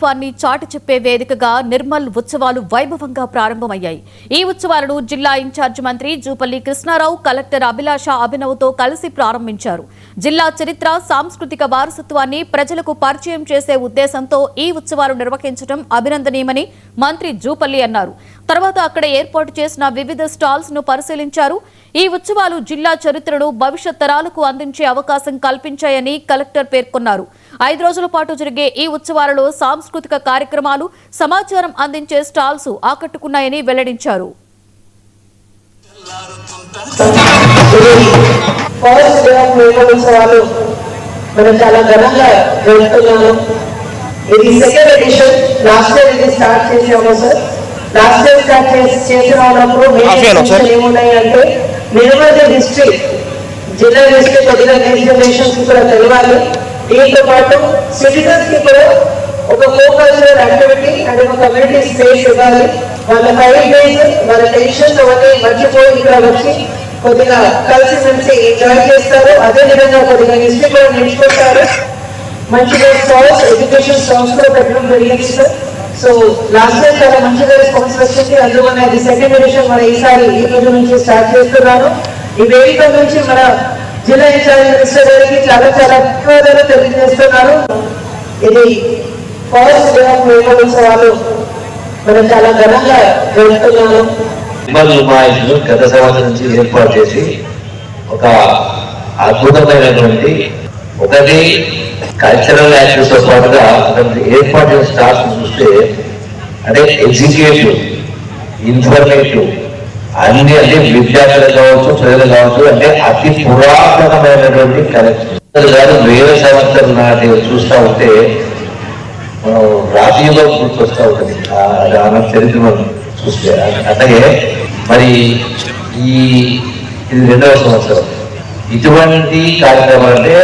వారిని చాటి చెప్పే వేదికగా నిర్మల్ ఉత్సవాలు వైభవంగా ప్రారంభమయ్యాయి. ఈ ఉత్సవాలను జిల్లా ఇన్ఛార్జ్ మంత్రి జూపల్లి కృష్ణారావు, కలెక్టర్ అభిలాష అభినవ్తో కలిసి ప్రారంభించారు. జిల్లా చరిత్ర, సాంస్కృతిక వారసత్వాన్ని ప్రజలకు పరిచయం చేసే ఉద్దేశంతో ఈ ఉత్సవాలు నిర్వహించడం అభినందనీయమని మంత్రి జూపల్లి అన్నారు. తర్వాత అక్కడ ఏర్పాటు చేసిన వివిధ స్టాల్స్ ను పరిశీలించారు. ఈ ఉత్సవాలు జిల్లా చరిత్రను భవిష్యత్ తరాలకు అందించే అవకాశం కల్పించాయని కలెక్టర్ పేర్కొన్నారు. 5 రోజుల పాటు జరిగే ఈ ఉత్సవాలలో సాంస్కృతిక కార్యక్రమాలు, సమాచారం అందించే స్టాల్స్ ఆకట్టుకున్నాయని వెల్లడించారు. నిర్మల్ డిస్ట్రిక్ట్ జిల్లా డిస్ట్రిక్ట్ కొద్దిగా రిజర్వేషన్స్ కూడా తెలియాలి. దీంతో పాటు సిటిజన్స్ కి కూడా ఒక కల్చరల్ యాక్టివిటీ అండ్ ఒక కమ్యూనిటీ స్పేస్ ఇవ్వాలి. వాళ్ళ 5 days వాళ్ళ టెన్షన్ అవన్నీ మర్చిపోయి ఇక్కడ వచ్చి కొద్దిగా కలిసి ఎంజాయ్ చేస్తారు. అదే విధంగా కొద్దిగా హిస్టరీ కూడా నేర్చుకుంటారు. మంచిగా స్టాల్స్, ఎడ్యుకేషన్ స్టాల్స్ కూడా పెట్టడం జరిగింది సార్. సో లాస్ట్ టైం చాలా మంచిగా రెస్పాన్స్ వచ్చింది. అందువల్ల అది సెకండ్ ఎడిషన్ మన ఈసారి ఈ రోజు నుంచి స్టార్ట్ చేస్తున్నాను. ఈ వేదిక నుంచి మన జిల్లా ఇన్ఛార్జ్ మినిస్టర్ గారికి చాలా ధన్యవాదాలు తెలియజేస్తున్నాను. ఇది ఫస్ట్ డే ఆఫ్ నిర్మల్ ఉత్సవాలు మనం చాలా ఘనంగా జరుపుతున్నాము. గత సంవత్సరం నుంచి ఏర్పాటు చేసి ఒక అద్భుతమైనటువంటి ఒకటి కల్చరల్ యాక్టివిటీస్ తో పాటుగా ఏర్పాటు చేసిన స్టాఫ్ చూస్తే అంటే ఎగ్జిక్యూటివ్, ఇన్ఫర్మేటివ్ అన్ని అంటే విద్యార్థులు కావచ్చు, ప్రజలు కావచ్చు, అంటే అతి పురాతనమైనటువంటి కలెక్షన్ కాదు. వేరే సంవత్సరం నాటి చూస్తూ ఉంటే మనం రాజీలో గుర్తొస్తూ ఉంటుంది ఆ చరిత్ర చూస్తే. అలాగే మరి ఇది 2వ సంవత్సరం ఇటువంటి కార్యక్రమాలు అంటే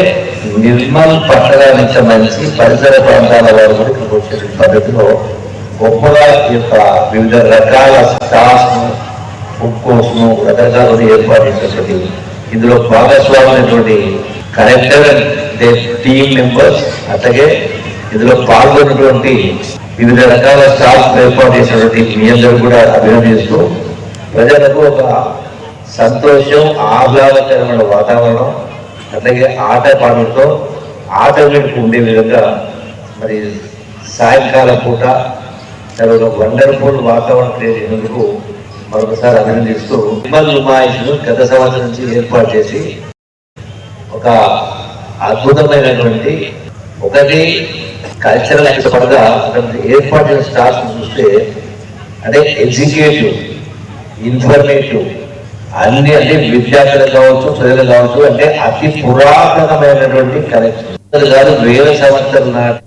నిర్మల్ పట్టణానికి సంబంధించి పరిసర ప్రాంతాల వారు కూడా ఇక్కడికి వచ్చే పద్ధతిలో గొప్పగా ఈ యొక్క వివిధ రకాల స్టాఫ్ ను, ఫుడ్ కోర్స్ ను రకరకాల ఏర్పాటు చేసినటువంటి ఇందులో భాగస్వామైనటువంటి కలెక్టర్ అండ్ టీమ్ మెంబర్స్, అట్లాగే ఇందులో పాల్గొన్నటువంటి వివిధ రకాల స్టాఫ్ ఏర్పాటు చేసినటువంటి మీ అందరూ కూడా అభినందిస్తూ ప్రజలకు ఒక సంతోషం, ఆహ్లాదకరమైన వాతావరణం, అట్లాగే ఆట పాటలతో ఆటోమేటిక్ ఉండే విధంగా మరి సాయంకాలం పూట చాలా వండర్ఫుల్ వాతావరణం క్రియేట్ చేసినందుకు మరొకసారి అభినందిస్తూ నిర్మల్ ఉమాయిష్ గత సంవత్సరం నుంచి ఏర్పాటు చేసి ఒక అద్భుతమైనటువంటి ఒకటి కల్చరల్ పరంగా ఏర్పాటు చేసిన స్టాఫ్ చూస్తే అంటే ఎగ్జిక్యూటివ్, ఇన్ఫర్మేటివ్ అన్ని అంటే విద్యార్థులు కావచ్చు, ప్రజలు కావచ్చు, అంటే అతి పురాతనమైనటువంటి కలెక్షన్ కాదు. వేరే సంవత్సరం నాటి